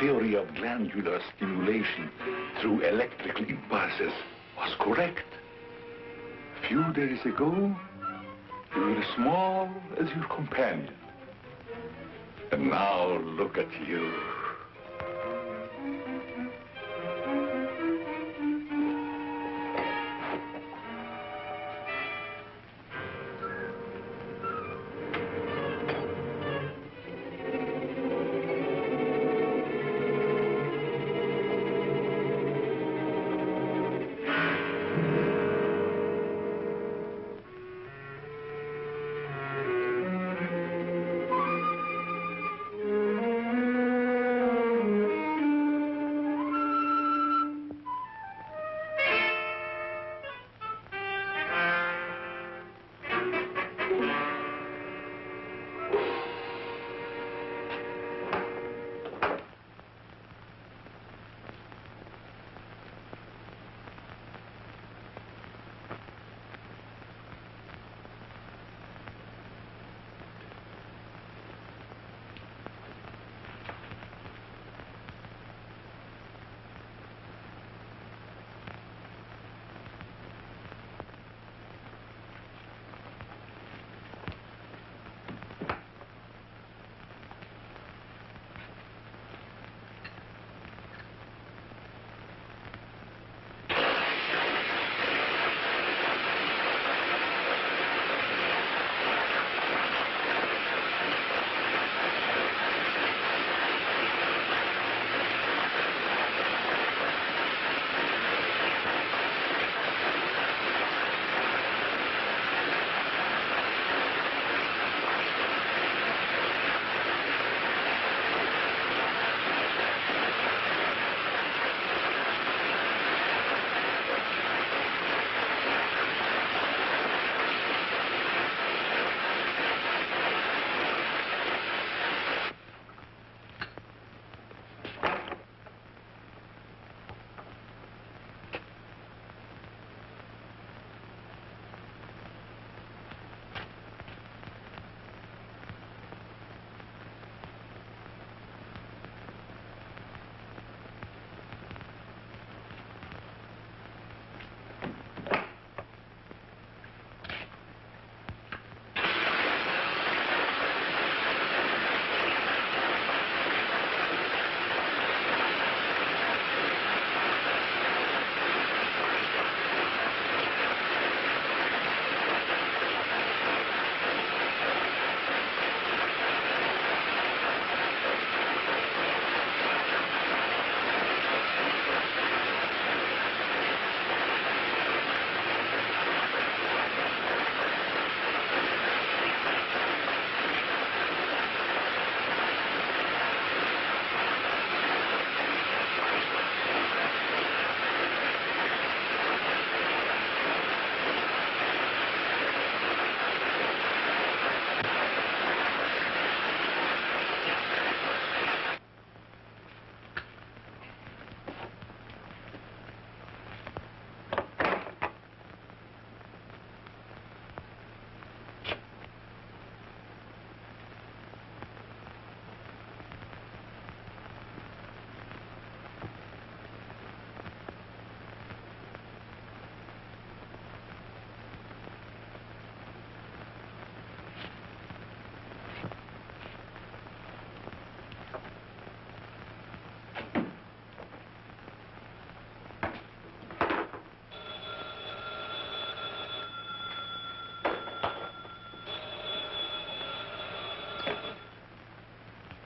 theory of glandular stimulation through electrical impulses was correct. A few days ago, you were as small as your companion. And now look at you.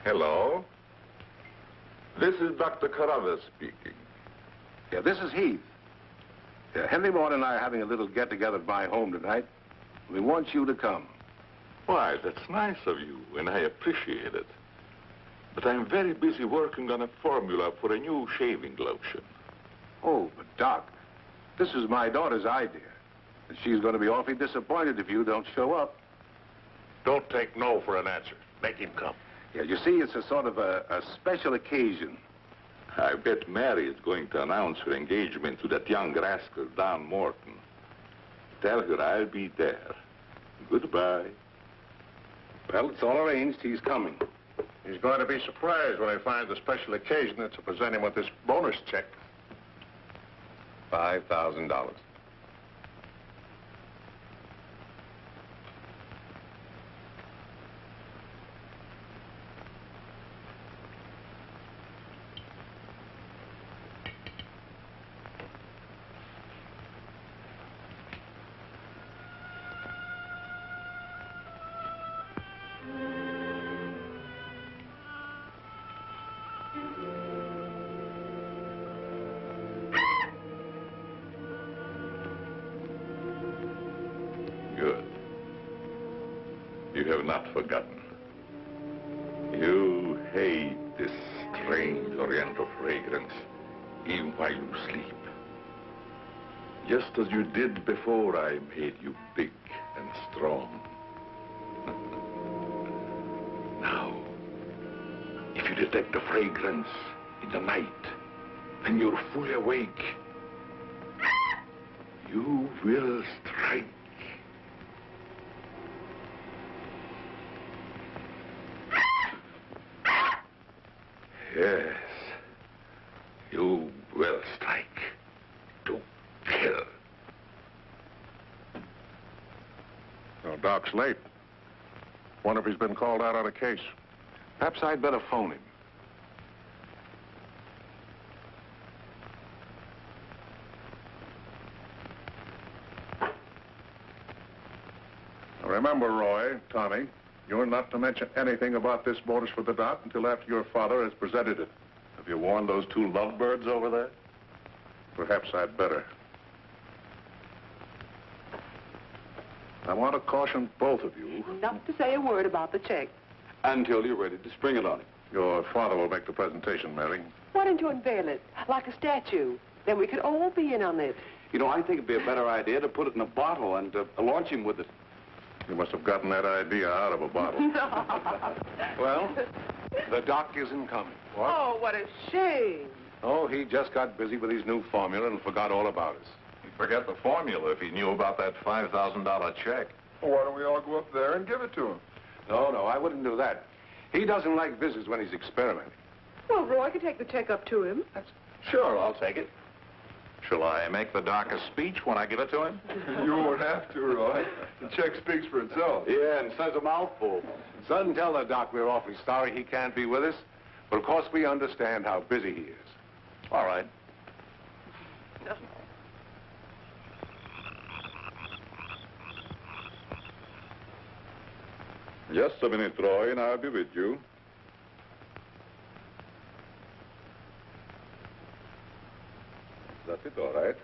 Hello. This is Dr. Carruthers speaking. Yeah, this is Heath. Henry Moore and I are having a little get-together at my home tonight. We want you to come. Why, that's nice of you, and I appreciate it. But I'm very busy working on a formula for a new shaving lotion. Oh, but Doc, this is my daughter's idea. And she's going to be awfully disappointed if you don't show up. Don't take no for an answer. Make him come. Yeah, you see, it's a sort of a special occasion. I bet Mary is going to announce her engagement to that young rascal, Don Morton. Tell her I'll be there. Goodbye. Well, it's all arranged. He's coming. He's going to be surprised when he finds the special occasion that's to present him with this bonus check. $5,000. Good. You have not forgotten. You hate this strange Oriental fragrance, even while you sleep. Just as you did before I made you big and strong. Now, if you detect the fragrance in the night, when you're fully awake, you will strike. Yes, you will strike to kill. Well, Doc's late. Wonder if he's been called out on a case. Perhaps I'd better phone him. Now, remember, Roy, Tommy, you're not to mention anything about this bonus for the Doc until after your father has presented it. Have you warned those two lovebirds over there? Perhaps I'd better. I want to caution both of you. Not to say a word about the check. Until you're ready to spring it on him. Your father will make the presentation, Mary. Why don't you unveil it like a statue? Then we could all be in on it. You know, I think it'd be a better idea to put it in a bottle and launch him with it. You must have gotten that idea out of a bottle. Well, the Doc isn't coming. What? Oh, what a shame. Oh, he just got busy with his new formula and forgot all about us. He'd forget the formula if he knew about that $5,000 check. Well, why don't we all go up there and give it to him? No, I wouldn't do that. He doesn't like visits when he's experimenting. Well, Roy could take the check up to him. Sure, I'll take it. Shall I make the Doc a speech when I give it to him? You won't have to, Roy. The check speaks for itself. Yeah, and says a mouthful. Son, tell the Doc we're awfully sorry he can't be with us. But of course we understand how busy he is. All right. Just a minute, Roy, and I'll be with you. That's it, all right.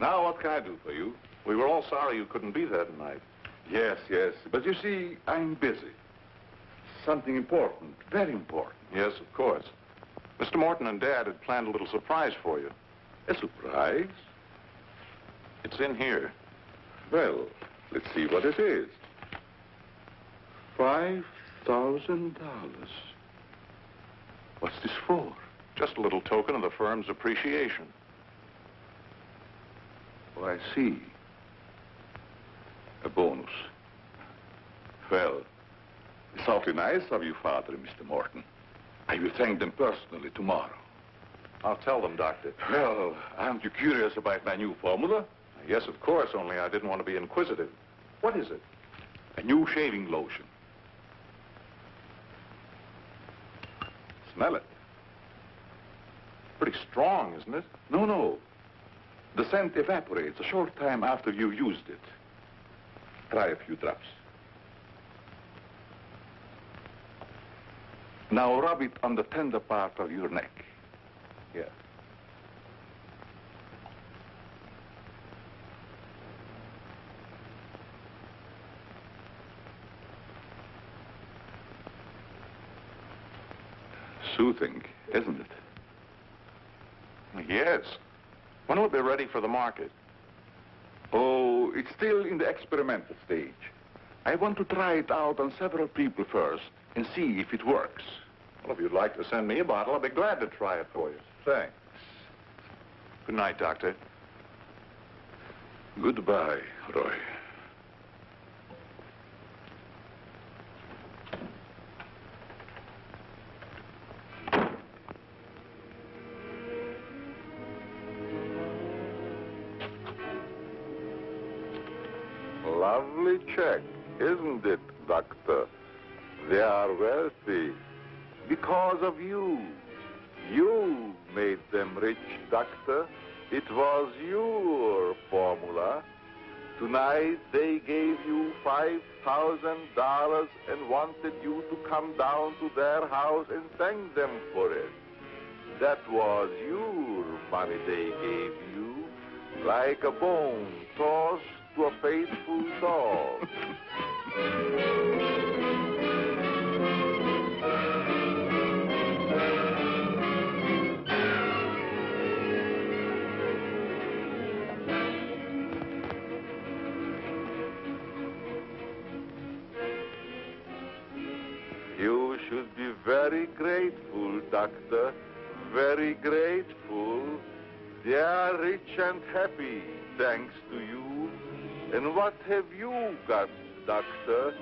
Now, what can I do for you? We were all sorry you couldn't be there tonight. Yes, but you see, I'm busy. Something important, very important. Yes, of course. Mr. Morton and Dad had planned a little surprise for you. A surprise? It's in here. Well, let's see what it is. $5,000. What's this for? Just a little token of the firm's appreciation. Oh, I see. A bonus. Well, it's awfully nice of you, Father and Mr. Morton. I will thank them personally tomorrow. I'll tell them, Doctor. Well, aren't you curious about my new formula? Yes, of course, only I didn't want to be inquisitive. What is it? A new shaving lotion. Smell it. Pretty strong, isn't it? No. The scent evaporates a short time after you used it. Try a few drops. Now rub it on the tender part of your neck. Yeah. Soothing, isn't it? Yes. When will it be ready for the market? Oh, it's still in the experimental stage. I want to try it out on several people first and see if it works. Well, if you'd like to send me a bottle, I'll be glad to try it for you. Thanks. Good night, Doctor. Goodbye, Roy. lovely check, isn't it, Doctor? They are wealthy because of you. You made them rich, Doctor. It was your formula. Tonight they gave you $5,000 and wanted you to come down to their house and thank them for it. That was your money they gave you, like a bone tossed to a faithful dog. You should be very grateful, Doctor. Very grateful. They are rich and happy, thanks to you. And what have you got, Doctor?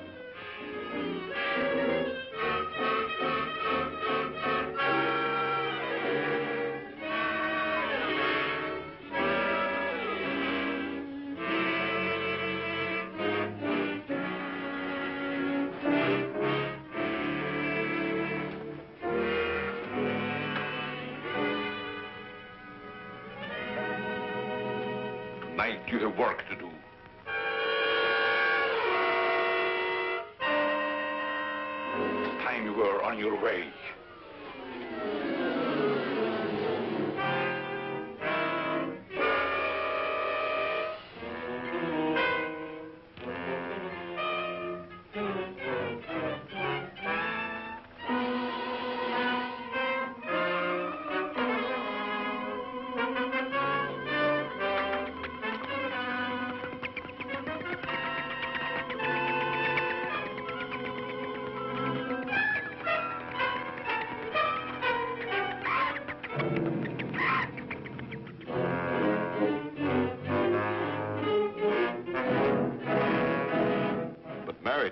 Tonight you have work to do. It's time you were on your way.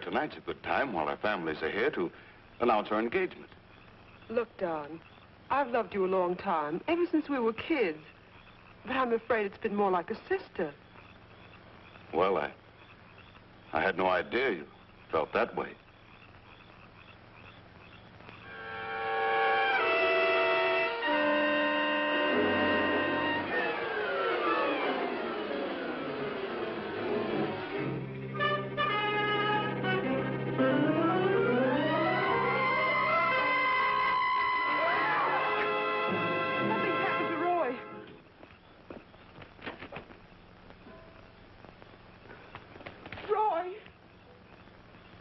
Tonight's a good time while our families are here to announce our engagement. Look, Don, I've loved you a long time, ever since we were kids. But I'm afraid it's been more like a sister. Well, I had no idea you felt that way.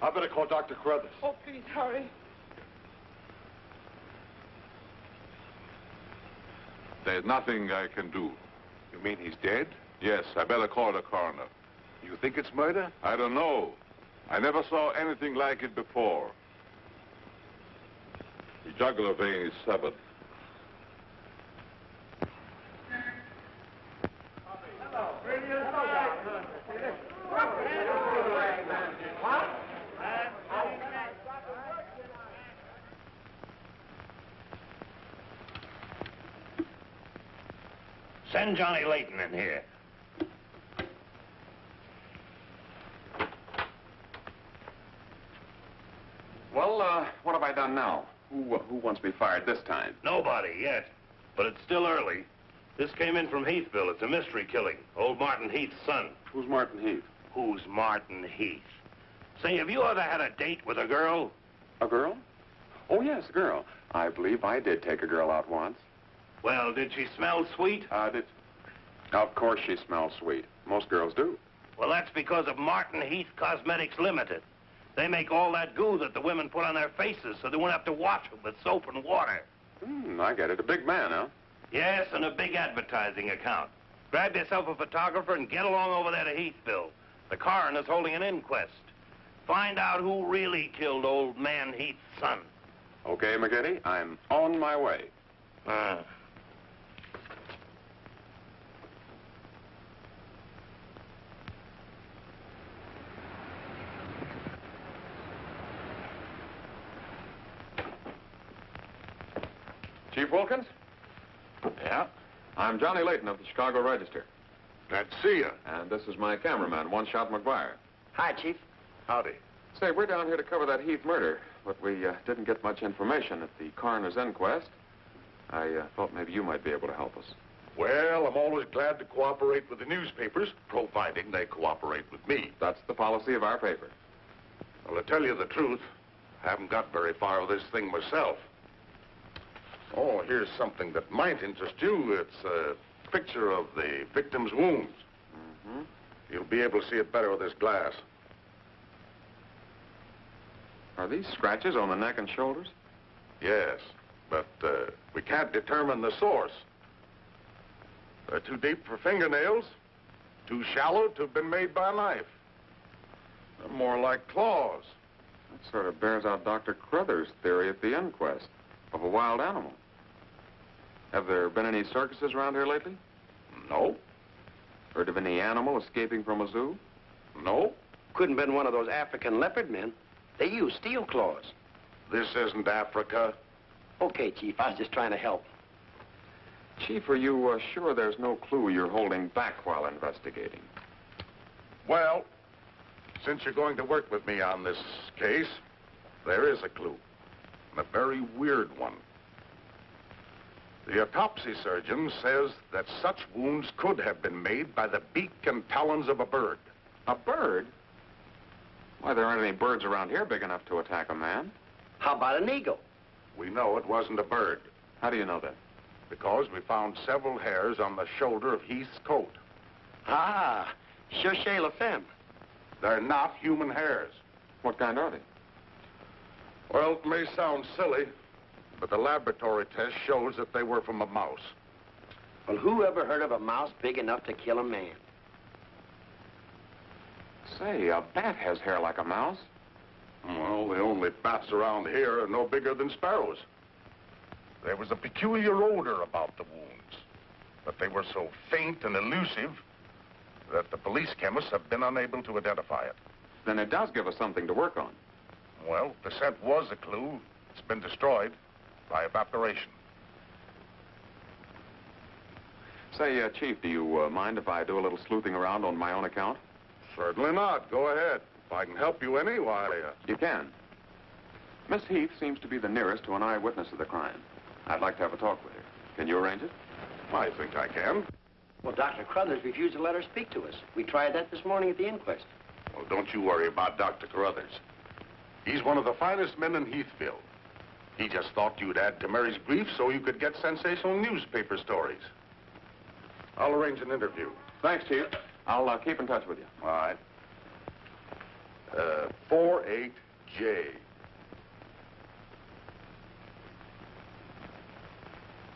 I better call Dr. Carruthers. Oh, please, hurry. There's nothing I can do. You mean he's dead? Yes, I better call the coroner. You think it's murder? I don't know. I never saw anything like it before. The jugular vein is severed. Send Johnny Layton in here. Well, what have I done now? Who wants me fired this time? Nobody yet, but it's still early. This came in from Heathville. It's a mystery killing. Old Martin Heath's son. Who's Martin Heath? Who's Martin Heath? Say, have you ever had a date with a girl? A girl? Oh, yes, a girl. I believe I did take a girl out once. Well, did she smell sweet? Of course she smells sweet. Most girls do. Well, that's because of Martin Heath Cosmetics Limited. They make all that goo that the women put on their faces so they won't have to wash them with soap and water. I get it. A big man, huh? Yes, and a big advertising account. Grab yourself a photographer and get along over there to Heathville. The coroner's holding an inquest. Find out who really killed old man Heath's son. Okay, McGinty, I'm on my way. Chief Wilkins? Yeah? I'm Johnny Layton of the Chicago Register. Glad to see you. And this is my cameraman, One Shot McGuire. Hi, Chief. Howdy. Say, we're down here to cover that Heath murder, but we didn't get much information at the coroner's inquest. I thought maybe you might be able to help us. Well, I'm always glad to cooperate with the newspapers, providing they cooperate with me. That's the policy of our paper. Well, to tell you the truth, I haven't got very far with this thing myself. Oh, here's something that might interest you. It's a picture of the victim's wounds. Mm-hmm. You'll be able to see it better with this glass. Are these scratches on the neck and shoulders? Yes, but we can't determine the source. They're too deep for fingernails, too shallow to have been made by a knife. They're more like claws. That sort of bears out Dr. Crothers' theory at the inquest of a wild animal. Have there been any circuses around here lately? No. Heard of any animal escaping from a zoo? No. Couldn't have been one of those African leopard men. They use steel claws. This isn't Africa. Okay, Chief, I was just trying to help. Chief, are you sure there's no clue you're holding back while investigating? Well, since you're going to work with me on this case, there is a clue, and a very weird one. The autopsy surgeon says that such wounds could have been made by the beak and talons of a bird. A bird? Why, there aren't any birds around here big enough to attack a man. How about an eagle? We know it wasn't a bird, How do you know that? because we found several hairs on the shoulder of Heath's coat. Ah, Cherchez la femme. They're not human hairs. What kind are they? Well, it may sound silly, but the laboratory test shows that they were from a mouse. Well, who ever heard of a mouse big enough to kill a man? Say, a bat has hair like a mouse. Well, the only bats around here are no bigger than sparrows. There was a peculiar odor about the wounds, but they were so faint and elusive that the police chemists have been unable to identify it. Then it does give us something to work on. Well, the scent was a clue. It's been destroyed by evaporation. Say, Chief, do you mind if I do a little sleuthing around on my own account? Certainly not. Go ahead. If I can help you any, why... You can. Miss Heath seems to be the nearest to an eyewitness of the crime. I'd like to have a talk with her. Can you arrange it? I think I can. Well, Dr. Crothers refused to let her speak to us. We tried that this morning at the inquest. Well, don't you worry about Dr. Carruthers. He's one of the finest men in Heathville. He just thought you'd add to Mary's grief so you could get sensational newspaper stories. I'll arrange an interview. Thanks, Chief. I'll keep in touch with you. All right. 48J.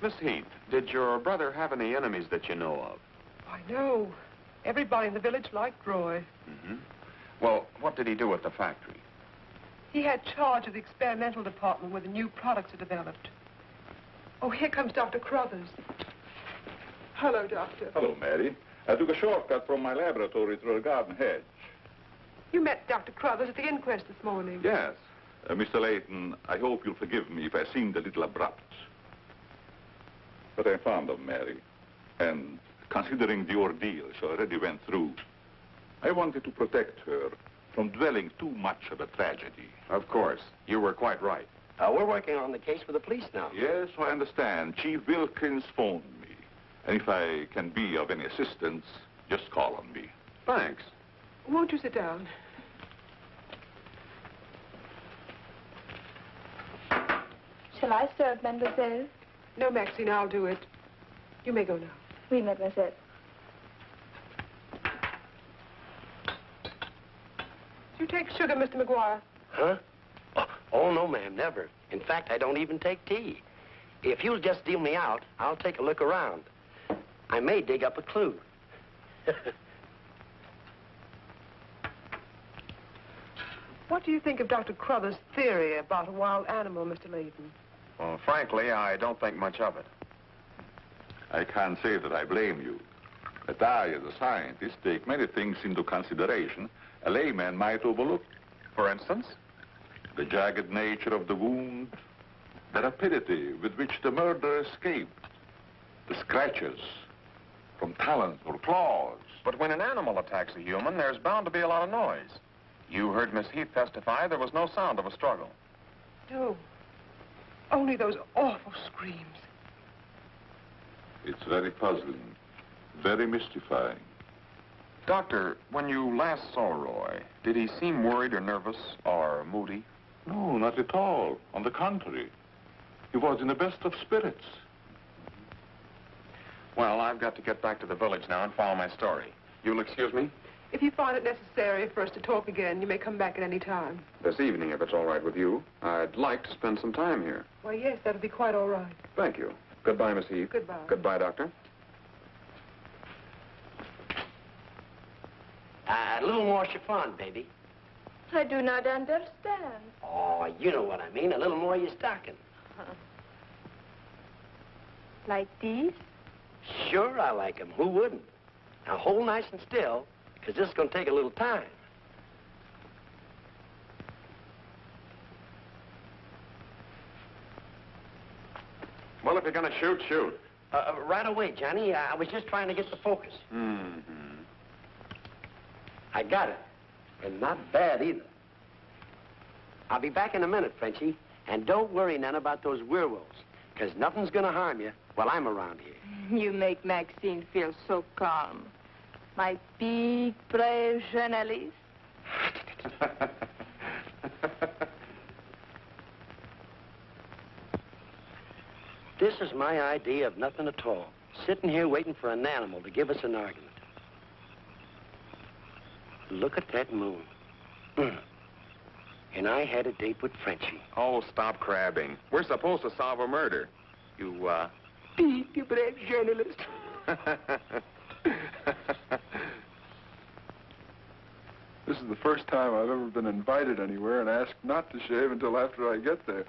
Miss Heath, did your brother have any enemies that you know of? I know. Everybody in the village liked Roy. Mm-hmm. Well, what did he do at the factory? He had charge of the experimental department where the new products are developed. Oh, here comes Dr. Crothers. Hello, Doctor. Hello, Mary. I took a shortcut from my laboratory through a garden hedge. You met Dr. Crothers at the inquest this morning. Yes. Mr. Layton, I hope you'll forgive me if I seemed a little abrupt. But I'm fond of Mary. And considering the ordeal she already went through, I wanted to protect her from dwelling too much on a tragedy. Of course. You were quite right. We're working on the case for the police now. Yes, I understand. Chief Wilkins phoned me. And if I can be of any assistance, just call on me. Thanks. Won't you sit down? Shall I serve, mademoiselle? No, Maxine, I'll do it. You may go now. Oui, mademoiselle. Do you take sugar, Mr. McGuire? Huh? Oh, no, ma'am, never. In fact, I don't even take tea. If you'll just deal me out, I'll take a look around. I may dig up a clue. What do you think of Dr. Crothers' theory about a wild animal, Mr. Layton? Well, frankly, I don't think much of it. I can't say that I blame you. But I, as a scientist, take many things into consideration a layman might overlook. For instance? The jagged nature of the wound, the rapidity with which the murderer escaped, the scratches from talons or claws. But when an animal attacks a human, there's bound to be a lot of noise. You heard Miss Heath testify there was no sound of a struggle. No. Only those awful screams. It's very puzzling, very mystifying. Doctor, when you last saw Roy, did he seem worried or nervous or moody? No, not at all. On the contrary. He was in the best of spirits. Well, I've got to get back to the village now and follow my story. You'll excuse me? If you find it necessary for us to talk again, you may come back at any time. This evening, if it's all right with you. I'd like to spend some time here. Why, yes, that'll be quite all right. Thank you. Goodbye, Miss Heath. Goodbye. Goodbye, Doctor. A little more chiffon, baby. I do not understand. Oh, you know what I mean. A little more of your stocking. Like these? Sure, I like 'em. Who wouldn't? Now, hold nice and still, because this is going to take a little time. Well, if you're going to shoot, shoot. Right away, Johnny. I was just trying to get the focus. Mm-hmm. I got it. And not bad, either. I'll be back in a minute, Frenchie. And don't worry none about those werewolves, because nothing's going to harm you while I'm around here. You make Maxine feel so calm. My big, brave journalist. This is my idea of nothing at all. Sitting here waiting for an animal to give us an argument. Look at that moon. And I had a date with Frenchie. Oh, stop crabbing. We're supposed to solve a murder. You, Big, brave journalist. This is the first time I've ever been invited anywhere and asked not to shave until after I get there.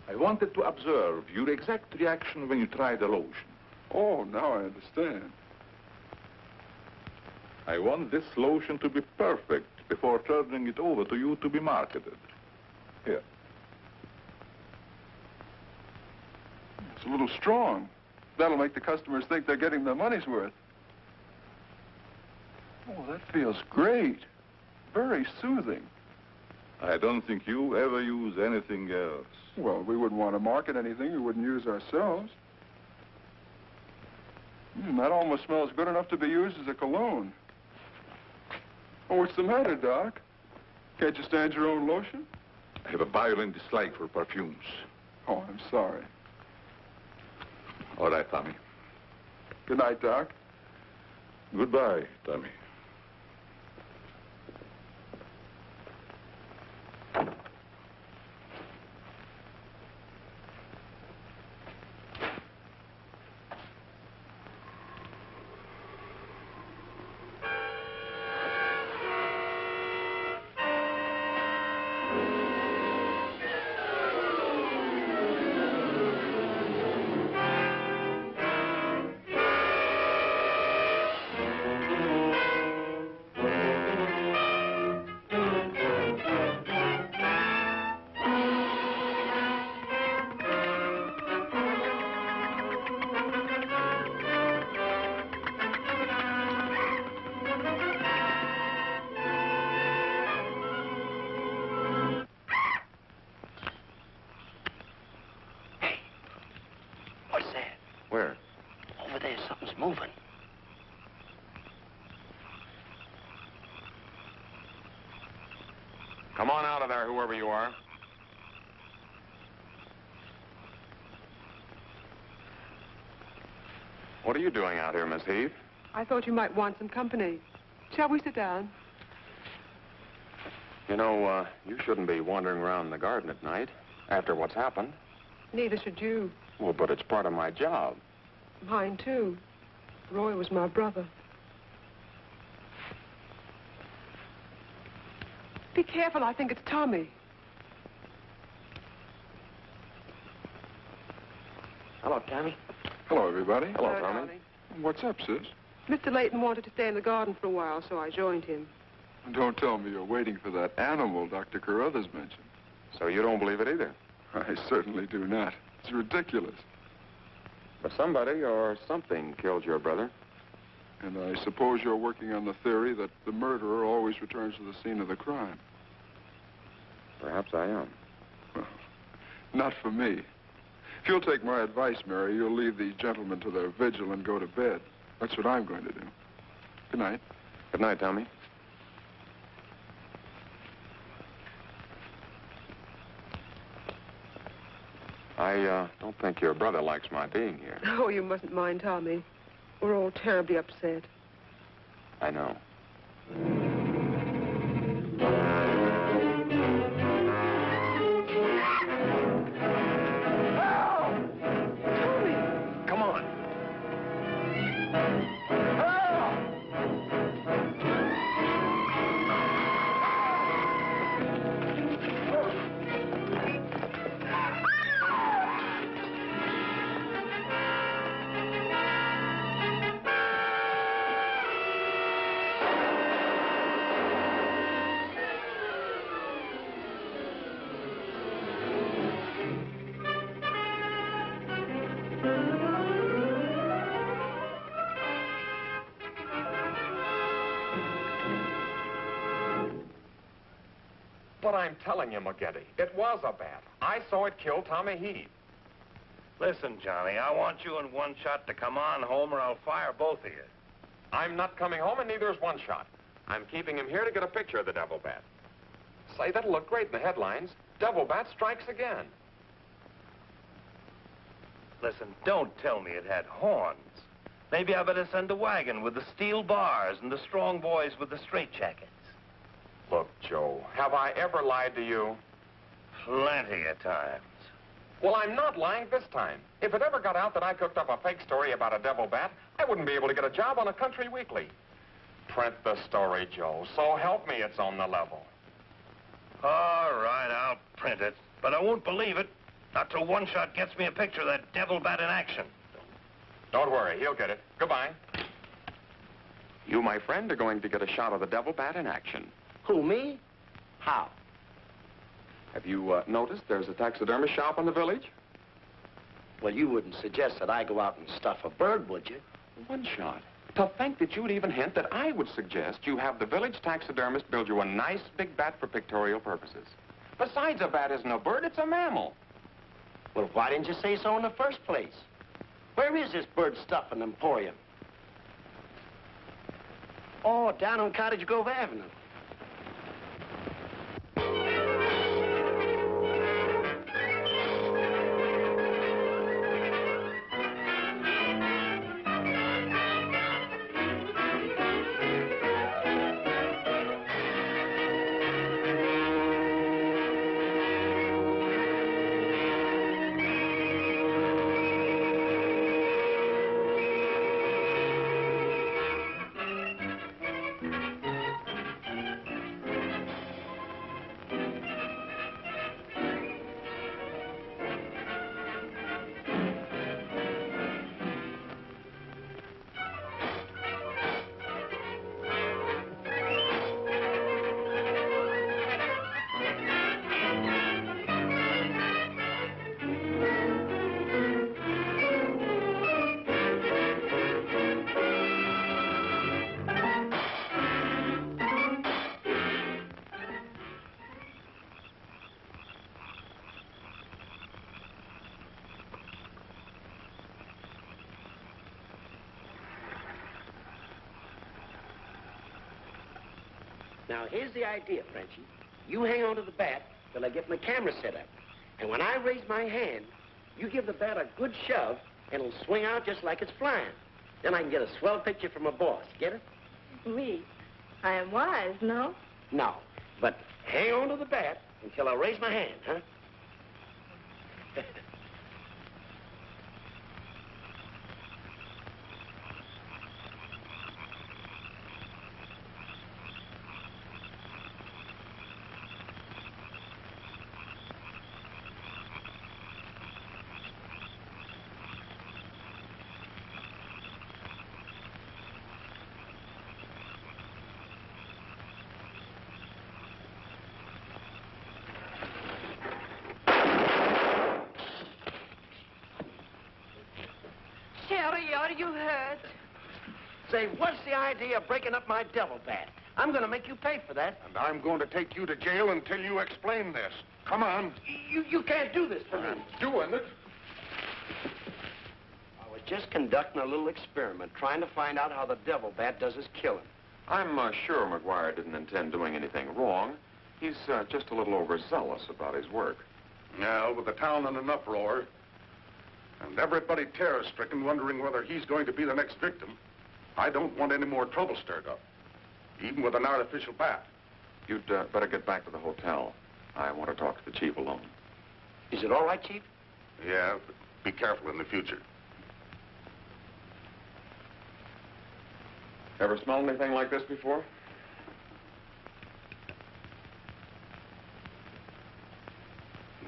I wanted to observe your exact reaction when you tried the lotion. Oh, now I understand. I want this lotion to be perfect before turning it over to you to be marketed. Here. It's a little strong. That'll make the customers think they're getting their money's worth. Oh, that feels great. Very soothing. I don't think you ever use anything else. Well, we wouldn't want to market anything we wouldn't use ourselves. That almost smells good enough to be used as a cologne. Oh, what's the matter, Doc? Can't you stand your own lotion? I have a violent dislike for perfumes. Oh, I'm sorry. All right, Tommy. Good night, Doc. Goodbye, Tommy. Where? Over there, something's moving. Come on out of there, whoever you are. What are you doing out here, Miss Heath? I thought you might want some company. Shall we sit down? You know, you shouldn't be wandering around the garden at night after what's happened. Neither should you. Well, but it's part of my job. Mine, too. Roy was my brother. Be careful, I think it's Tommy. Hello, Tommy. Hello, everybody. Hello, Tommy. What's up, sis? Mr. Layton wanted to stay in the garden for a while, so I joined him. Don't tell me you're waiting for that animal Dr. Carruthers mentioned. So you don't believe it either? I certainly do not. It's ridiculous. But somebody or something killed your brother. And I suppose you're working on the theory that the murderer always returns to the scene of the crime. Perhaps I am. Well, not for me. If you'll take my advice, Mary, you'll leave these gentlemen to their vigil and go to bed. That's what I'm going to do. Good night. Good night, Tommy. I don't think your brother likes my being here. Oh, you mustn't mind Tommy. We're all terribly upset. I know. Come on. But I'm telling you, McGetty, it was a bat. I saw it kill Tommy Heath. Listen, Johnny, I want you and One Shot to come on home or I'll fire both of you. I'm not coming home, and neither is One Shot. I'm keeping him here to get a picture of the devil bat. Say, that'll look great in the headlines. Devil bat strikes again. Listen, don't tell me it had horns. Maybe I better send a wagon with the steel bars and the strong boys with the straitjackets. Look, Joe, have I ever lied to you? Plenty of times. Well, I'm not lying this time. If it ever got out that I cooked up a fake story about a devil bat, I wouldn't be able to get a job on a country weekly. Print the story, Joe. So help me, it's on the level. All right, I'll print it. But I won't believe it. Not till One Shot gets me a picture of that devil bat in action. Don't worry, he'll get it. Goodbye. You, my friend, are going to get a shot of the devil bat in action. Who, me? How? Have you noticed there's a taxidermist shop in the village? Well, you wouldn't suggest that I go out and stuff a bird, would you? One Shot. To think that you'd even hint that I would suggest you have the village taxidermist build you a nice big bat for pictorial purposes. Besides, a bat isn't a bird, it's a mammal. Well, why didn't you say so in the first place? Where is this bird stuffing emporium? Oh, down on Cottage Grove Avenue. Now, here's the idea, Frenchie. You hang on to the bat till I get my camera set up. And when I raise my hand, you give the bat a good shove, and it'll swing out just like it's flying. Then I can get a swell picture from my boss. Get it? Oui. I am wise, no? No. But hang on to the bat until I raise my hand, huh? Sherry, are you hurt? say, what's the idea of breaking up my devil bat? I'm going to make you pay for that. And I'm going to take you to jail until you explain this. Come on. You can't do this to me. I'm doing it. I was just conducting a little experiment, trying to find out how the devil bat does his killing. I'm sure McGuire didn't intend doing anything wrong. He's just a little overzealous about his work. Yeah, with the town in an uproar, and everybody terror-stricken, wondering whether he's going to be the next victim, I don't want any more trouble stirred up, even with an artificial bat. You'd better get back to the hotel. I want to talk to the chief alone. Is it all right, Chief? Yeah, but be careful in the future. Ever smelled anything like this before?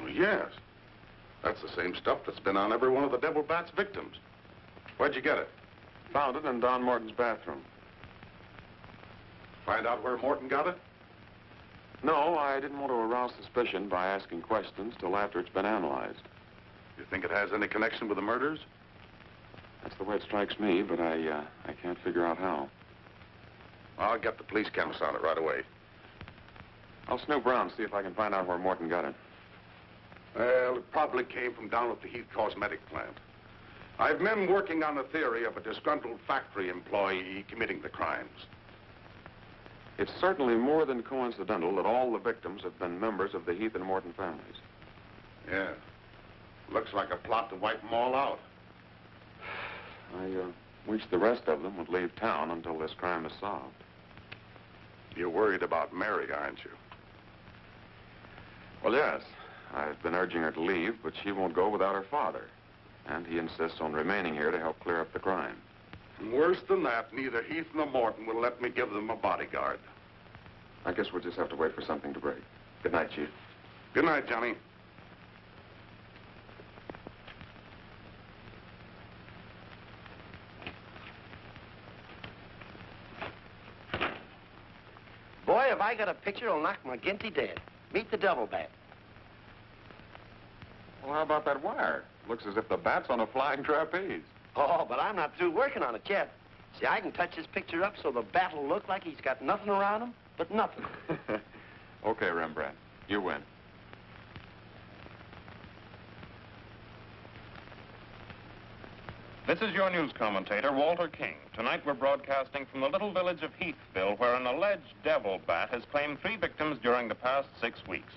Well, yes. That's the same stuff that's been on every one of the devil bat's victims. Where'd you get it? Found it in Don Morton's bathroom. Find out where Morton got it? No, I didn't want to arouse suspicion by asking questions till after it's been analyzed. You think it has any connection with the murders? That's the way it strikes me, but I can't figure out how. I'll get the police chemist on it right away. I'll snoop around, see if I can find out where Morton got it. Well, it probably came from down at the Heath Cosmetic plant. I've men working on a theory of a disgruntled factory employee committing the crimes. It's certainly more than coincidental that all the victims have been members of the Heath and Morton families. Yeah. Looks like a plot to wipe them all out. I wish the rest of them would leave town until this crime is solved. You're worried about Mary, aren't you? Well, yes. I've been urging her to leave, but she won't go without her father. And he insists on remaining here to help clear up the crime. And worse than that, neither Heath nor Morton will let me give them a bodyguard. I guess we'll just have to wait for something to break. Good night, Chief. Good night, Johnny. Boy, have I got a picture that'll knock McGinty dead. Meet the devil bat. Well, how about that wire? Looks as if the bat's on a flying trapeze. Oh, but I'm not through working on it yet. See, I can touch this picture up so the bat will look like he's got nothing around him but nothing. Okay, Rembrandt. You win. This is your news commentator, Walter King. Tonight we're broadcasting from the little village of Heathville, where an alleged devil bat has claimed 3 victims during the past 6 weeks.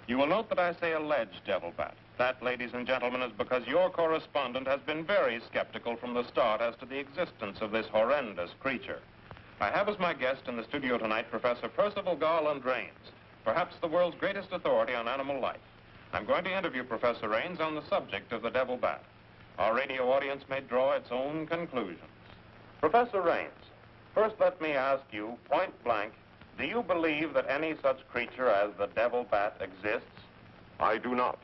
You will note that I say alleged devil bat. That, ladies and gentlemen, is because your correspondent has been very skeptical from the start as to the existence of this horrendous creature. I have as my guest in the studio tonight Professor Percival Garland Rains, perhaps the world's greatest authority on animal life. I'm going to interview Professor Rains on the subject of the devil bat. Our radio audience may draw its own conclusions. Professor Rains, first let me ask you, point blank, do you believe that any such creature as the devil bat exists? I do not.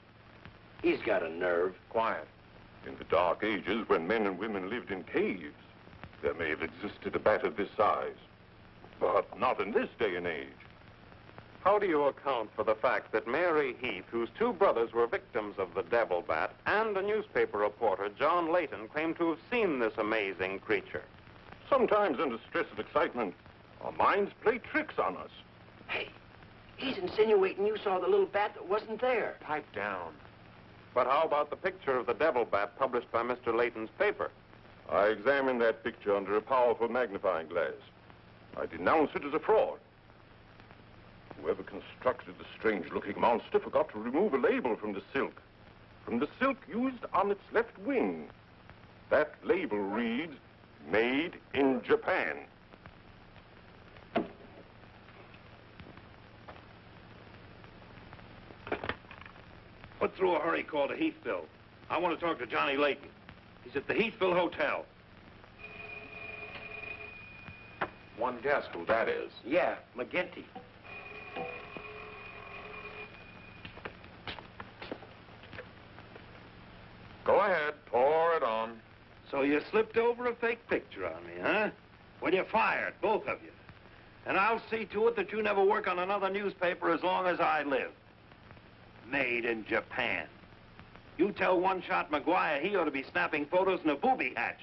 He's got a nerve. Quiet. In the Dark Ages, when men and women lived in caves, there may have existed a bat of this size. But not in this day and age. How do you account for the fact that Mary Heath, whose 2 brothers were victims of the devil bat, and a newspaper reporter, John Layton, claimed to have seen this amazing creature? Sometimes under stress of excitement, our minds play tricks on us. Hey, he's insinuating you saw the little bat that wasn't there. Pipe down. But how about the picture of the devil bat published by Mr. Layton's paper? I examined that picture under a powerful magnifying glass. I denounce it as a fraud. Whoever constructed the strange-looking monster forgot to remove a label from the silk. From the silk used on its left wing. That label reads, "Made in Japan." Put through a hurry call to Heathville. I want to talk to Johnny Layton. He's at the Heathville Hotel. One guess who that is. Yeah, McGinty. Go ahead, pour it on. So you slipped over a fake picture on me, huh? Well, you're fired, both of you. And I'll see to it that you never work on another newspaper as long as I live. Made in Japan. You tell One-Shot McGuire he ought to be snapping photos in a booby hatch.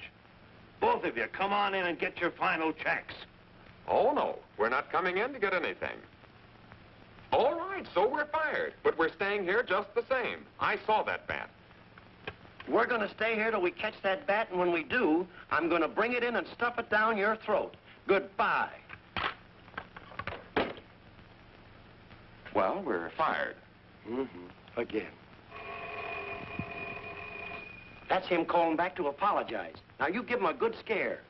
Both of you, come on in and get your final checks. Oh, no. We're not coming in to get anything. All right, so we're fired. But we're staying here just the same. I saw that bat. We're going to stay here till we catch that bat, and when we do, I'm going to bring it in and stuff it down your throat. Goodbye. Well, we're fired. Again. That's him calling back to apologize. Now, you give him a good scare.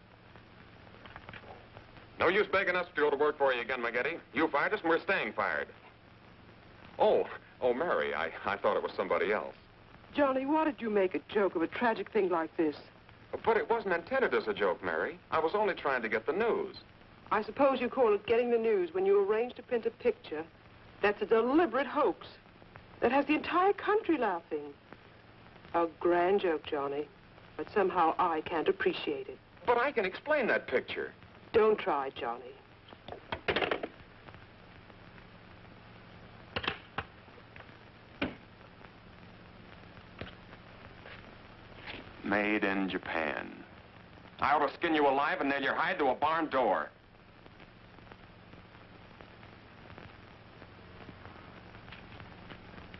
No use begging us to go to work for you again, McGetty. You fired us, and we're staying fired. Oh, Mary, I thought it was somebody else. Johnny, why did you make a joke of a tragic thing like this? But it wasn't intended as a joke, Mary. I was only trying to get the news. I suppose you call it getting the news when you arrange to print a picture. That's a deliberate hoax that has the entire country laughing. A grand joke, Johnny, but somehow I can't appreciate it. But I can explain that picture. Don't try, Johnny. Made in Japan. I ought to skin you alive and nail your hide to a barn door.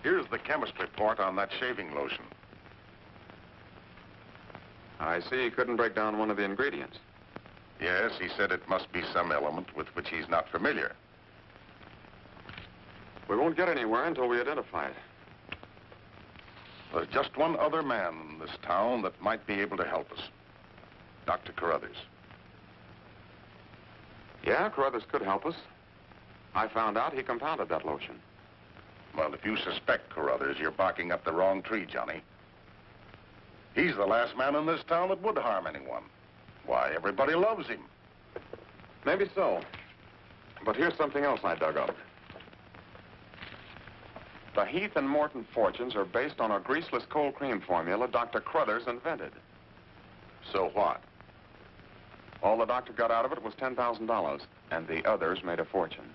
Here's the chemist report on that shaving lotion. I see he couldn't break down one of the ingredients. Yes, he said it must be some element with which he's not familiar. We won't get anywhere until we identify it. There's just one other man in this town that might be able to help us. Dr. Carruthers. Yeah, Carruthers could help us. I found out he compounded that lotion. Well, if you suspect Carruthers, you're barking up the wrong tree, Johnny. He's the last man in this town that would harm anyone. Why, everybody loves him. Maybe so. But here's something else I dug up. The Heath and Morton fortunes are based on a greaseless cold cream formula Dr. Carruthers invented. So what? All the doctor got out of it was $10,000, and the others made a fortune.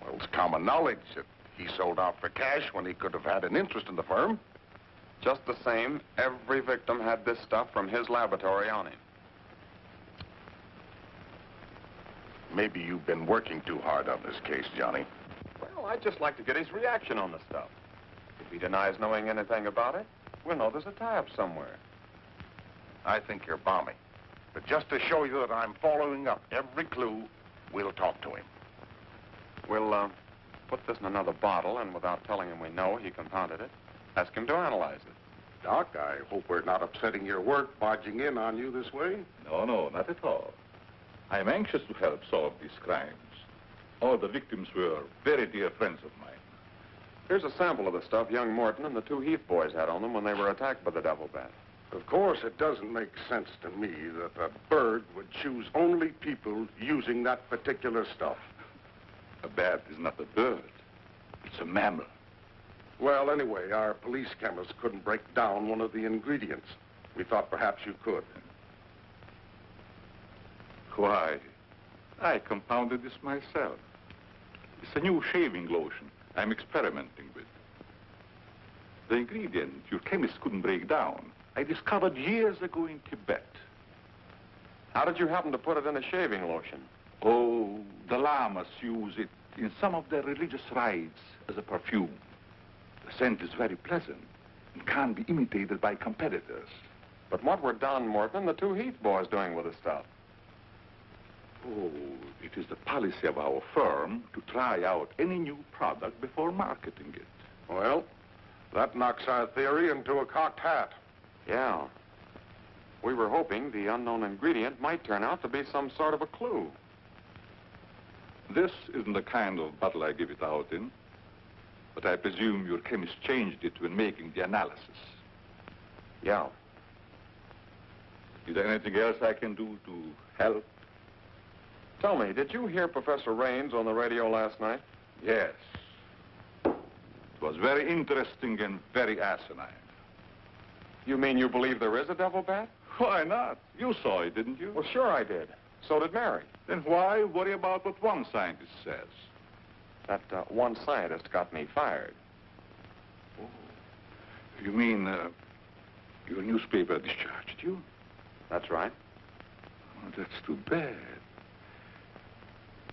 Well, it's common knowledge that he sold out for cash when he could have had an interest in the firm. Just the same, every victim had this stuff from his laboratory on him. Maybe you've been working too hard on this case, Johnny. Well, I'd just like to get his reaction on the stuff. If he denies knowing anything about it, we'll know there's a tie-up somewhere. I think you're balmy. But just to show you that I'm following up every clue, we'll talk to him. We'll, put this in another bottle, and without telling him we know he compounded it, ask him to analyze it. Doc, I hope we're not upsetting your work barging in on you this way. No, not at all. I'm anxious to help solve these crimes. All the victims were very dear friends of mine. Here's a sample of the stuff young Morton and the two Heath boys had on them when they were attacked by the devil bat. Of course, it doesn't make sense to me that a bird would choose only people using that particular stuff. A bat is not a bird. It's a mammal. Well, anyway, our police chemist couldn't break down one of the ingredients. We thought perhaps you could. Why, I compounded this myself. It's a new shaving lotion I'm experimenting with. The ingredient your chemist couldn't break down, I discovered years ago in Tibet. How did you happen to put it in a shaving lotion? Oh, the lamas use it in some of their religious rites as a perfume. The scent is very pleasant and can't be imitated by competitors. But what were Don Morton and the two Heath boys doing with the stuff? Oh, it is the policy of our firm to try out any new product before marketing it. Well, that knocks our theory into a cocked hat. Yeah. We were hoping the unknown ingredient might turn out to be some sort of a clue. This isn't the kind of bottle I give it out in, but I presume your chemist changed it when making the analysis. Yeah. Is there anything else I can do to help? Tell me, did you hear Professor Raines on the radio last night? Yes. It was very interesting and very asinine. You mean you believe there is a devil bat? Why not? You saw it, didn't you? Well, sure I did. So did Mary. Then why worry about what one scientist says? That one scientist got me fired. Oh. You mean your newspaper discharged you? That's right. Oh, that's too bad.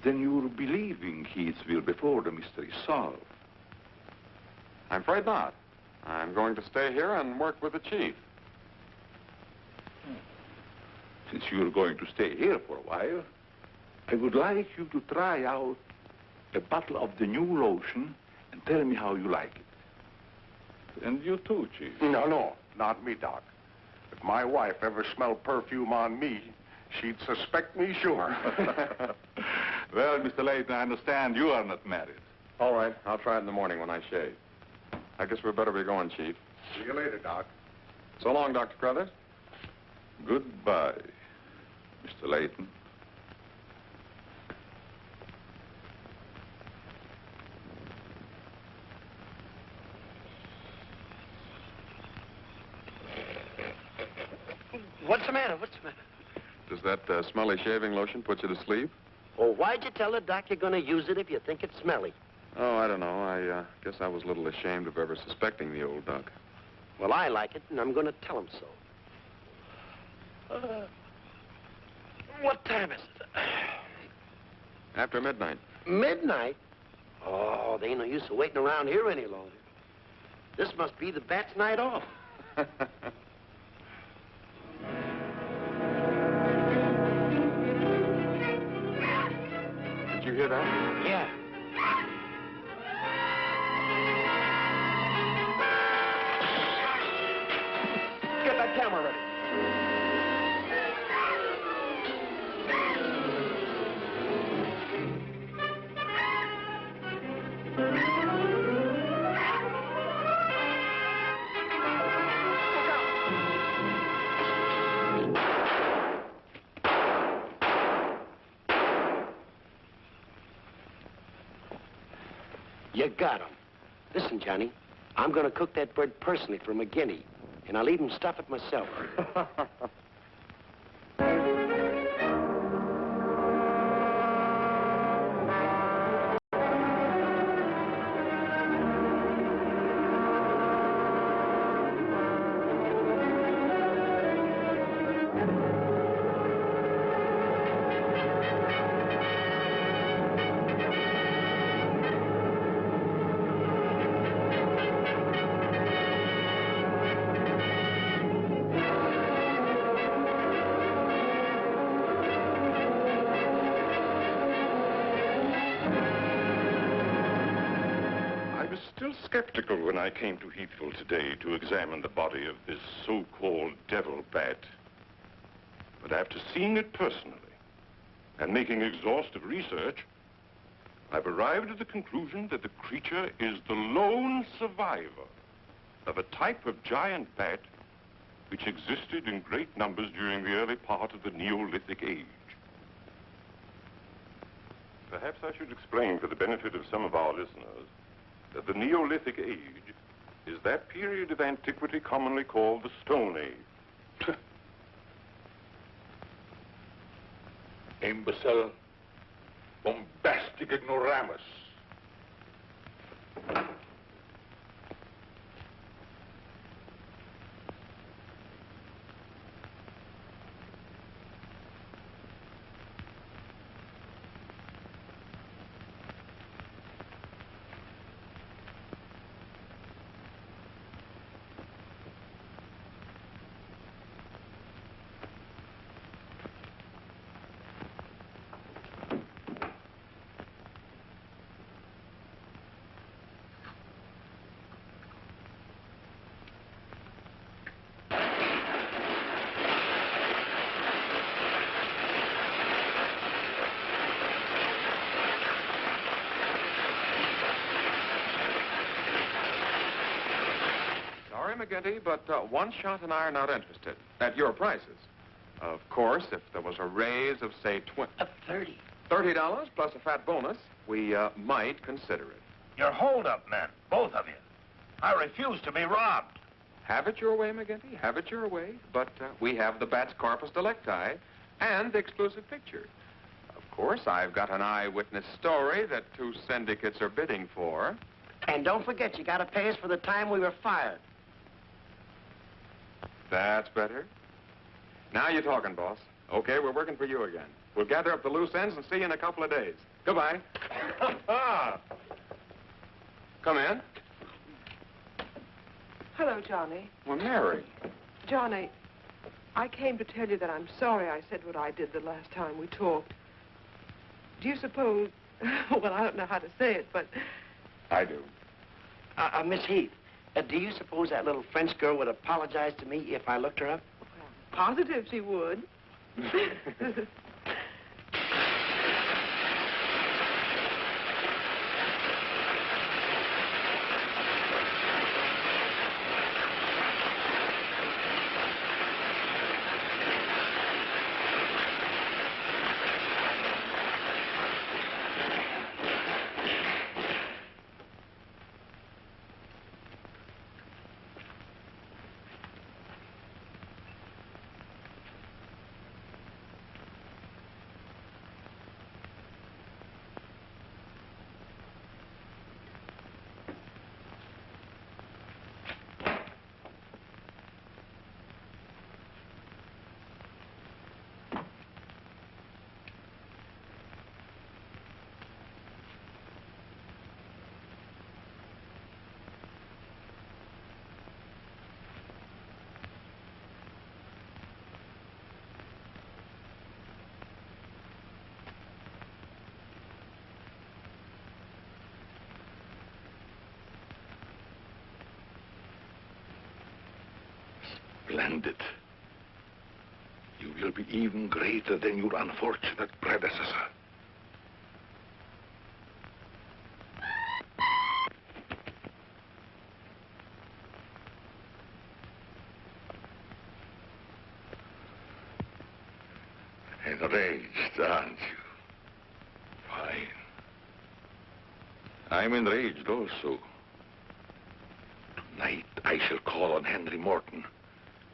Then you'll be leaving Heathville before the mystery is solved. I'm afraid not. I'm going to stay here and work with the chief. Since you're going to stay here for a while, I would like you to try out a bottle of the new lotion and tell me how you like it. And you too, Chief. No, not me, Doc. If my wife ever smelled perfume on me, she'd suspect me sure. Well, Mr. Layton, I understand you are not married. All right, I'll try it in the morning when I shave. I guess we'd better be going, Chief. See you later, Doc. So long, Dr. Crothers. Goodbye, Mr. Layton. What's the matter? What's the matter? Does that smelly shaving lotion put you to sleep? Oh, why'd you tell the doc you're going to use it if you think it's smelly? Oh, I don't know. I guess I was a little ashamed of ever suspecting the old duck. Well, I like it, and I'm going to tell him so. What time is it? After midnight. Midnight? Oh, there ain't no use of waiting around here any longer. This must be the bat's night off. Did you hear that? Yeah. Get that camera ready. You got him. Listen, Johnny, I'm going to cook that bird personally for McGinney, and I'll even stuff it myself. Skeptical when I came to Heathville today to examine the body of this so-called devil bat. But after seeing it personally and making exhaustive research, I've arrived at the conclusion that the creature is the lone survivor of a type of giant bat which existed in great numbers during the early part of the Neolithic age. Perhaps I should explain for the benefit of some of our listeners that the Neolithic age is that period of antiquity commonly called the Stone Age. Imbecile, bombastic ignoramus. McGinty, but One Shot and I are not interested. At your prices. Of course, if there was a raise of, say, $30 plus a fat bonus, we might consider it. You're hold-up men, both of you. I refuse to be robbed. Have it your way, McGinty. Have it your way. But we have the bat's corpus delicti and the exclusive picture. Of course, I've got an eyewitness story that 2 syndicates are bidding for. And don't forget, you got to pay us for the time we were fired. That's better. Now you're talking, boss. Okay, we're working for you again. We'll gather up the loose ends and see you in a couple of days. Goodbye. Come in. Hello, Johnny. Well, Mary. Johnny, I came to tell you that I'm sorry I said what I did the last time we talked. Do you suppose... Well, I don't know how to say it, but... I do. Miss Heath, do you suppose that little French girl would apologize to me if I looked her up? Positive she would. Splendid. You will be even greater than your unfortunate predecessor. Enraged, aren't you? Fine. I'm enraged also. Tonight I shall call on Henry Morton,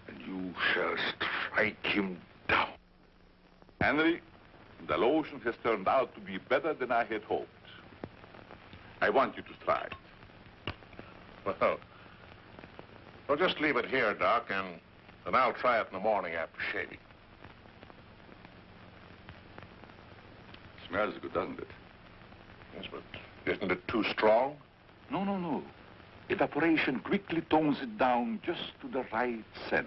and you shall strike him down. Henry, the lotion has turned out to be better than I had hoped. I want you to try it. Well, just leave it here, Doc, and I'll try it in the morning after shaving. Smells good, doesn't it? Yes, but isn't it too strong? No, no, no. Evaporation quickly tones it down just to the right scent.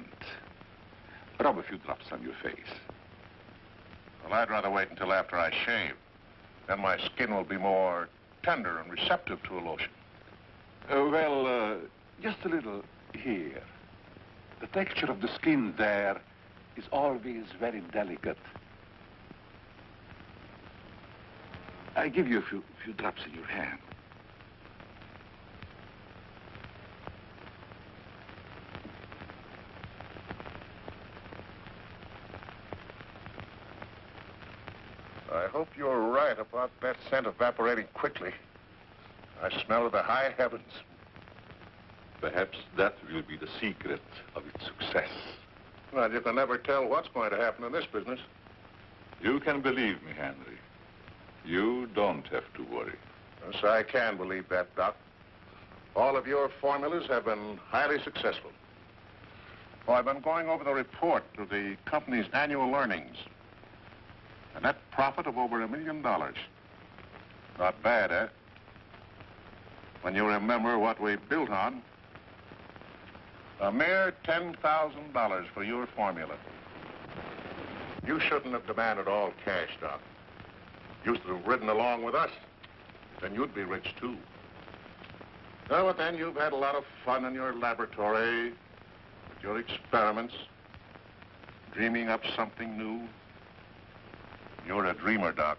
Rub a few drops on your face. Well, I'd rather wait until after I shave. Then my skin will be more tender and receptive to a lotion. Just a little here. The texture of the skin there is always very delicate. I give you a few drops in your hand. I hope you're right about that scent evaporating quickly. I smell the high heavens. Perhaps that will be the secret of its success. Well, you can never tell what's going to happen in this business. You can believe me, Henry. You don't have to worry. Yes, I can believe that, Doc. All of your formulas have been highly successful. Oh, I've been going over the report of the company's annual earnings. A net profit of over $1 million. Not bad, eh? When you remember what we built on. A mere $10,000 for your formula. You shouldn't have demanded all cash, Doc. You should have ridden along with us. Then you'd be rich, too. Oh, but then you've had a lot of fun in your laboratory, with your experiments, dreaming up something new. You're a dreamer, Doc.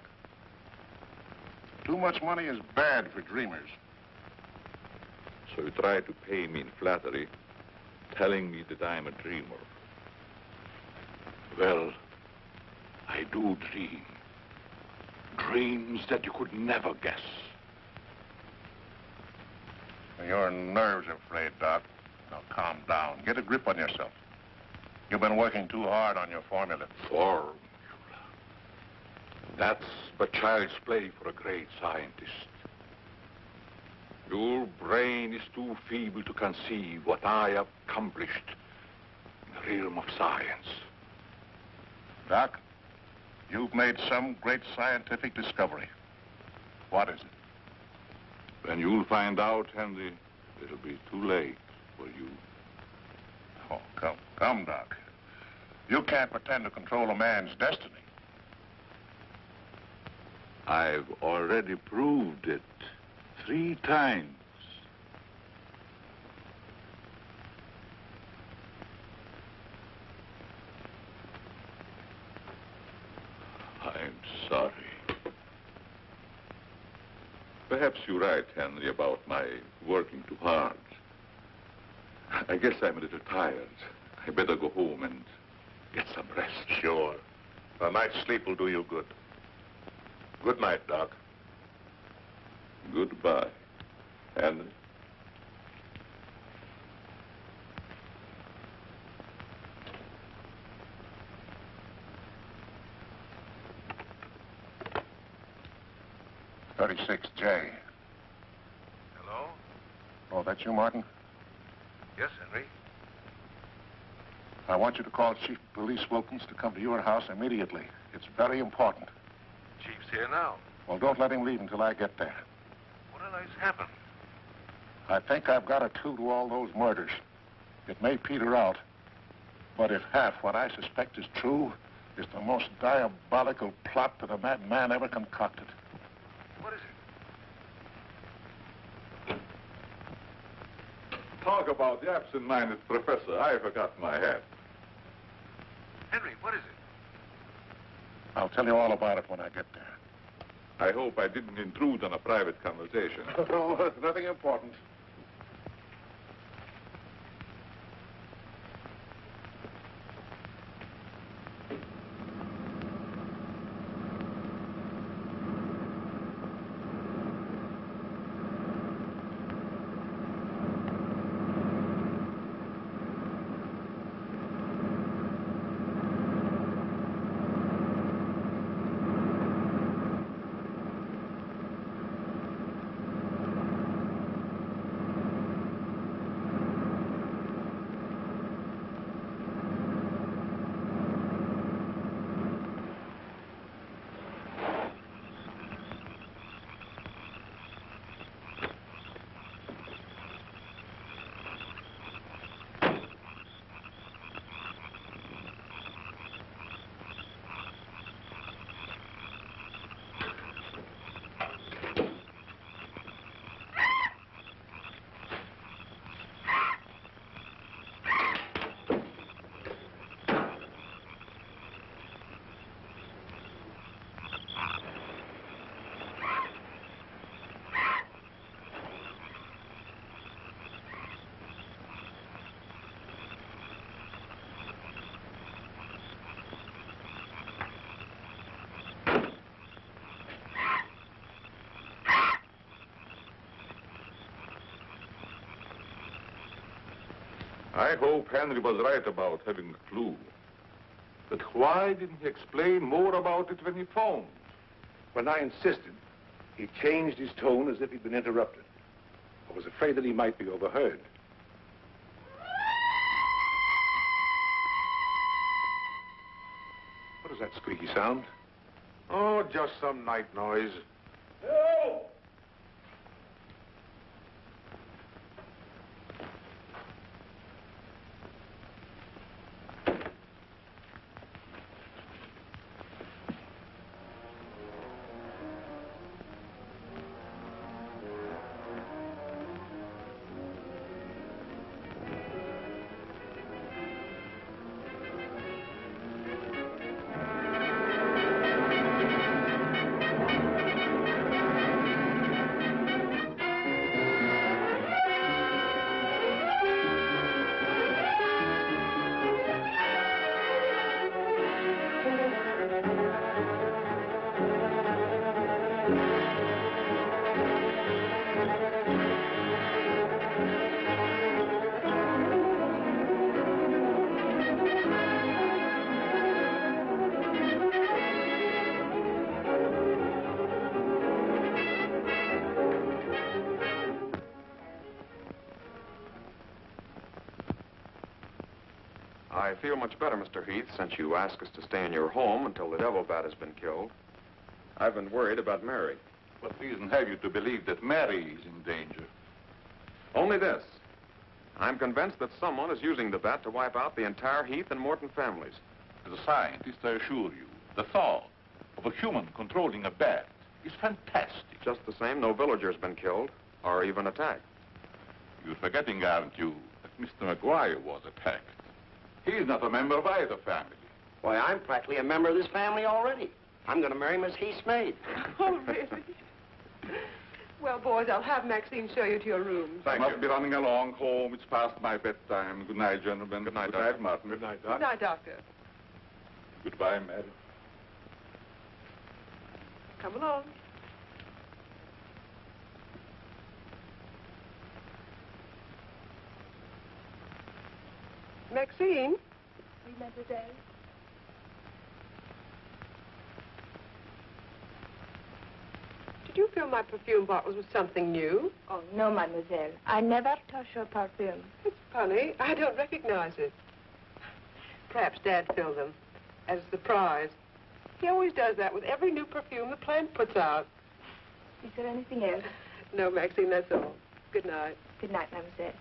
Too much money is bad for dreamers. So you try to pay me in flattery, telling me that I'm a dreamer. Well, I do dream. Dreams that you could never guess. Your nerves are frayed, Doc. Now, calm down. Get a grip on yourself. You've been working too hard on your formula. Formula. That's but child's play for a great scientist. Your brain is too feeble to conceive what I accomplished in the realm of science. Doc, you've made some great scientific discovery. What is it? When you'll find out, Henry, it'll be too late for you. Oh, come, Doc. You can't pretend to control a man's destiny. I've already proved it 3 times. I'm sorry. Perhaps you're right, Henry, about my working too hard. I guess I'm a little tired. I better go home and get some rest. Sure. A night's sleep will do you good. Good night, Doc. Goodbye, Henry. .36J. Hello? Oh, that's you, Martin? Yes, Henry. I want you to call Chief of Police Wilkins to come to your house immediately. It's very important. Chief's here now. Well, don't let him leave until I get there. What on earth's happened? I think I've got a clue to all those murders. It may peter out, but if half what I suspect is true, it's the most diabolical plot that a madman ever concocted. What is it? Talk about the absent-minded professor. I forgot my hat. Henry, what is it? I'll tell you all about it when I get there. I hope I didn't intrude on a private conversation. No, nothing important. I hope Henry was right about having a clue. But why didn't he explain more about it when he phoned? When I insisted, he changed his tone as if he'd been interrupted. I was afraid that he might be overheard. What is that squeaky sound? Oh, just some night noise. Help! I feel much better, Mr. Heath, since you asked us to stay in your home until the devil bat has been killed. I've been worried about Mary. What reason have you to believe that Mary is in danger? Only this. I'm convinced that someone is using the bat to wipe out the entire Heath and Morton families. As a scientist, I assure you, the thought of a human controlling a bat is fantastic. Just the same, no villager's been killed or even attacked. You're forgetting, aren't you, that Mr. McGuire was attacked. He's not a member of either family. Why, I'm practically a member of this family already. I'm going to marry Miss Heath's maid. Oh, really? Well, boys, I'll have Maxine show you to your rooms. I must be running along home. It's past my bedtime. Good night, gentlemen. Good night, Good Doctor. night, Martin. Good night, Doc. Good night, Doctor. Goodbye, Mary. Come along. Maxine? Oui, mademoiselle. Did you fill my perfume bottles with something new? Oh, no, mademoiselle. I never touch your perfume. It's funny. I don't recognize it. Perhaps Dad filled them as a surprise. He always does that with every new perfume the plant puts out. Is there anything else? No, Maxine, that's all. Good night. Good night, mademoiselle.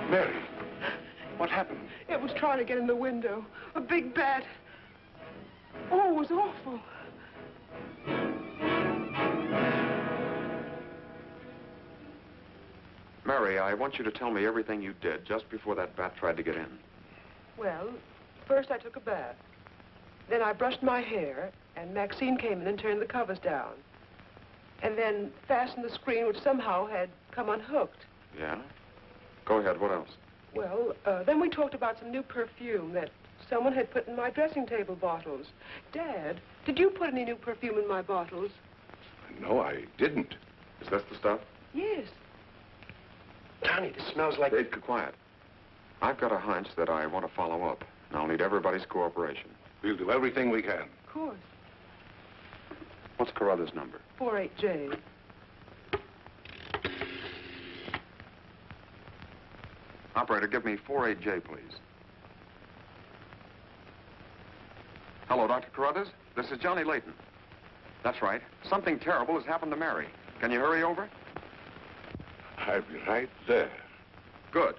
Mary, what happened? It was trying to get in the window. A big bat. Oh, it was awful. Mary, I want you to tell me everything you did just before that bat tried to get in. Well, first I took a bath. Then I brushed my hair, and Maxine came in and turned the covers down. And then fastened the screen, which somehow had come unhooked. Yeah? Go ahead, what else? Well, then we talked about some new perfume that someone had put in my dressing table bottles. Dad, did you put any new perfume in my bottles? No, I didn't. Is this the stuff? Yes. Johnny, this smells like... Hey, quiet. I've got a hunch that I want to follow up, and I'll need everybody's cooperation. We'll do everything we can. Of course. What's Carruthers' number? 48J. Operator, give me 48J, please. Hello, Dr. Carruthers. This is Johnny Layton. That's right. Something terrible has happened to Mary. Can you hurry over? I'll be right there. Good.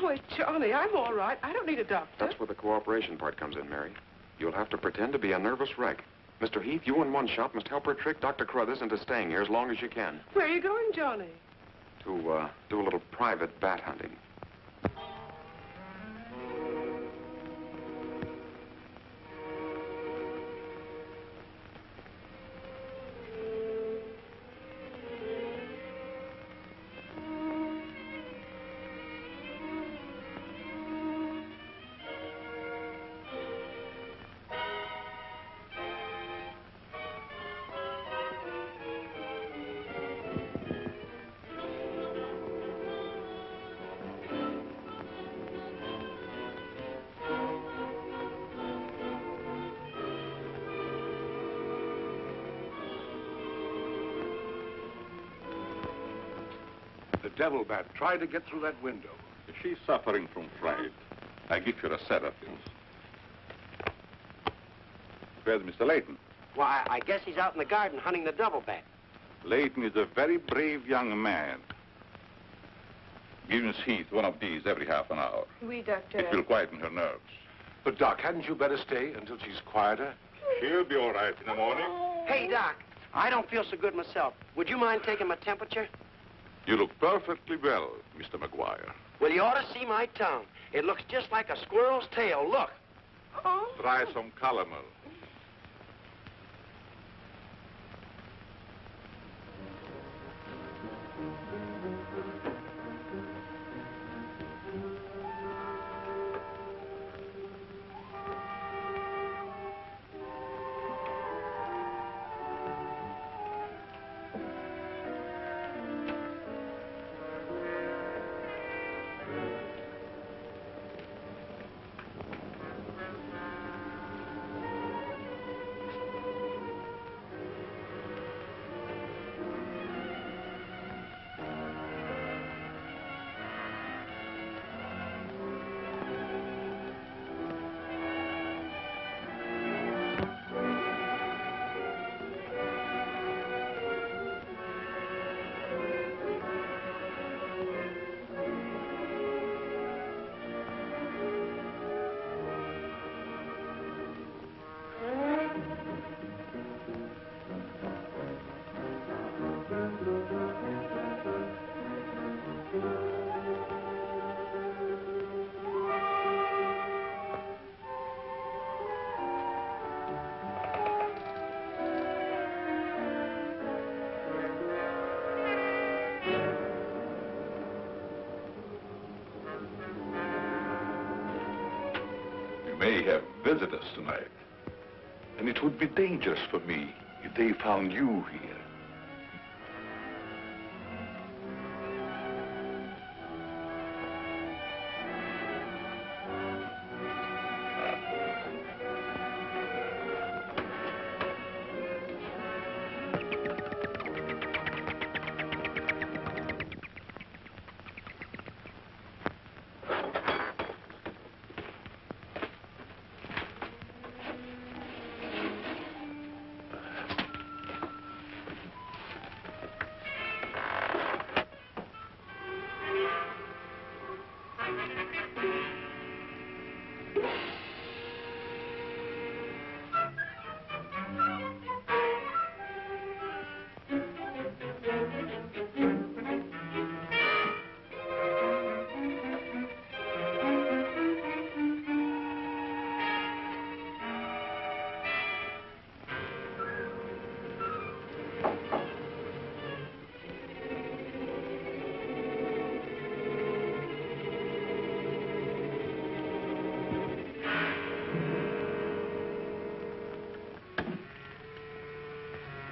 Boy, Johnny, I'm all right. I don't need a doctor. That's where the cooperation part comes in, Mary. You'll have to pretend to be a nervous wreck. Mr. Heath, you in one shop must help her trick Dr. Carruthers into staying here as long as you can. Where are you going, Johnny? To, do a little private bat hunting. The devil bat tried to get through that window. If she's suffering from fright, I give her a sedative. Where's Mr. Layton? Why, I guess he's out in the garden hunting the double bat. Layton is a very brave young man. Give Miss Heath one of these every half an hour. Oui, doctor. It will quieten her nerves. But, Doc, hadn't you better stay until she's quieter? She'll be all right in the morning. Hey, Doc, I don't feel so good myself. Would you mind taking my temperature? You look perfectly well, Mr. McGuire. Well, you ought to see my tongue. It looks just like a squirrel's tail. Look. Try some calomel. May have visitors tonight. And it would be dangerous for me if they found you here.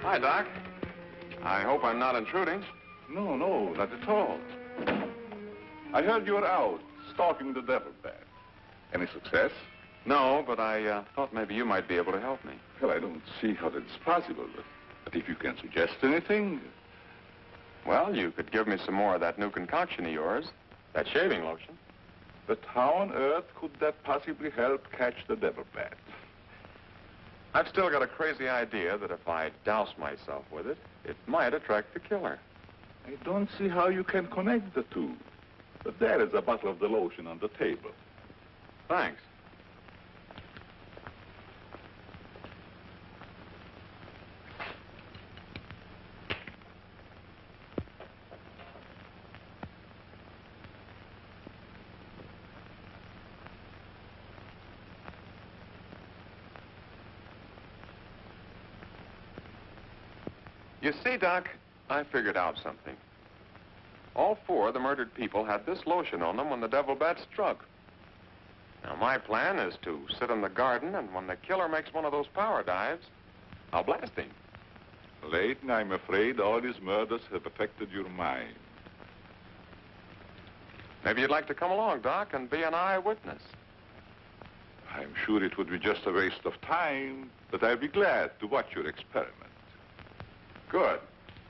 Hi, Doc. I hope I'm not intruding. No, not at all. I heard you were out stalking the devil bat. Any success? No, but I thought maybe you might be able to help me. Well, I don't see how that's possible, but if you can suggest anything... Well, you could give me some more of that new concoction of yours, that shaving lotion. But how on earth could that possibly help catch the devil bat? I've still got a crazy idea that if I douse myself with it, it might attract the killer. I don't see how you can connect the two. But there is a bottle of the lotion on the table. Thanks. You see, Doc, I figured out something. All four of the murdered people had this lotion on them when the devil bat struck. Now, my plan is to sit in the garden, and when the killer makes one of those power dives, I'll blast him. Layton, I'm afraid all these murders have affected your mind. Maybe you'd like to come along, Doc, and be an eyewitness. I'm sure it would be just a waste of time, but I'd be glad to watch your experiment. Good.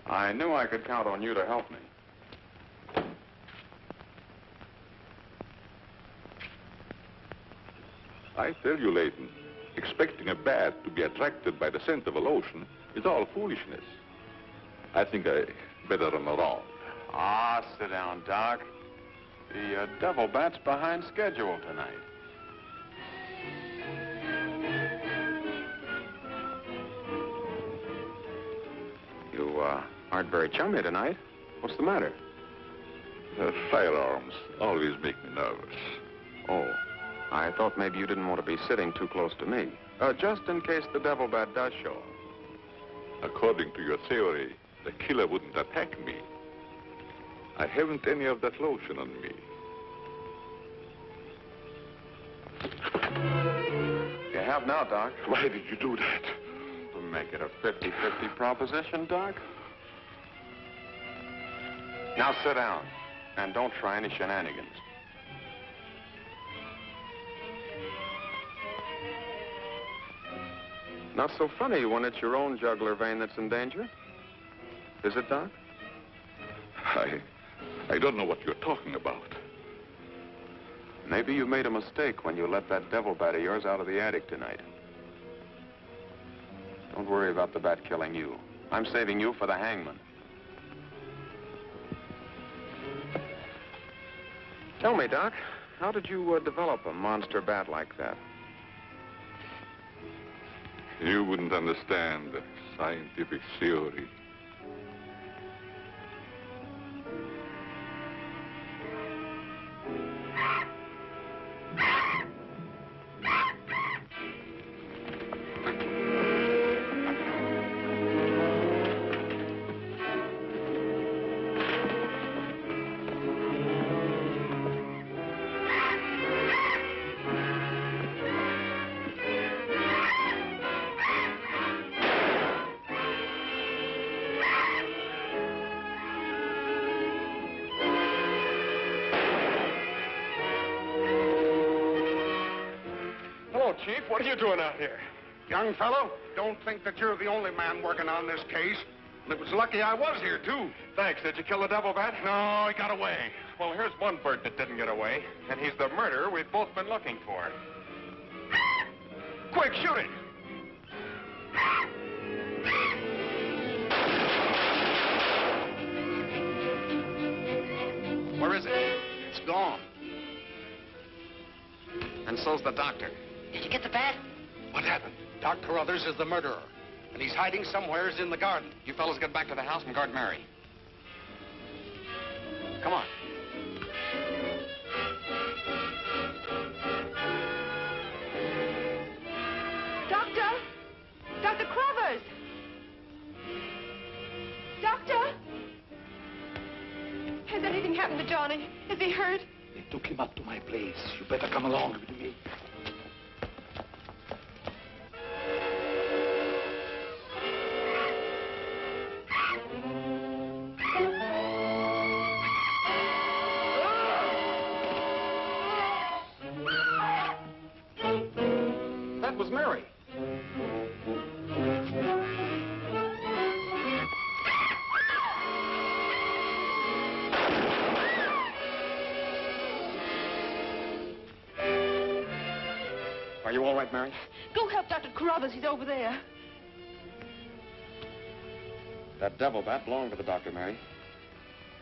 I knew I could count on you to help me. I tell you, Layton, expecting a bat to be attracted by the scent of a lotion is all foolishness. I think I better run around. Ah, sit down, Doc. The devil bat's behind schedule tonight. aren't very chummy tonight. What's the matter? Firearms always make me nervous. Oh, I thought maybe you didn't want to be sitting too close to me. Just in case the devil bat does show up. According to your theory, the killer wouldn't attack me. I haven't any of that lotion on me. You have now, Doc. Why did you do that? To make it a 50-50 proposition, Doc. Now sit down, and don't try any shenanigans. Not so funny when it's your own jugular vein that's in danger. Is it, Doc? I don't know what you're talking about. Maybe you made a mistake when you let that devil bat of yours out of the attic tonight. Don't worry about the bat killing you. I'm saving you for the hangman. Tell me, Doc, how did you develop a monster bat like that? You wouldn't understand the scientific theory. Chief, what are you doing out here? Young fellow, don't think that you're the only man working on this case. And it was lucky I was here, too. Thanks. Did you kill the devil bat? No, he got away. Well, here's one bird that didn't get away, and he's the murderer we've both been looking for. Quick, shoot it! Where is it? It's gone. And so's the doctor. Did you get the bat? What happened? Doc Carruthers is the murderer, and he's hiding somewheres in the garden. You fellas get back to the house and guard Mary. Come on. Doctor! Dr. Crothers! Doctor! Has anything happened to Johnny? Is he hurt? They took him up to my place. You better come along with me. That was Mary. Are you all right, Mary? Go help Dr. Carruthers. He's over there. That devil bat belonged to the doctor, Mary.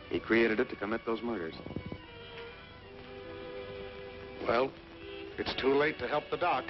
He created it to commit those murders. Well, it's too late to help the doc.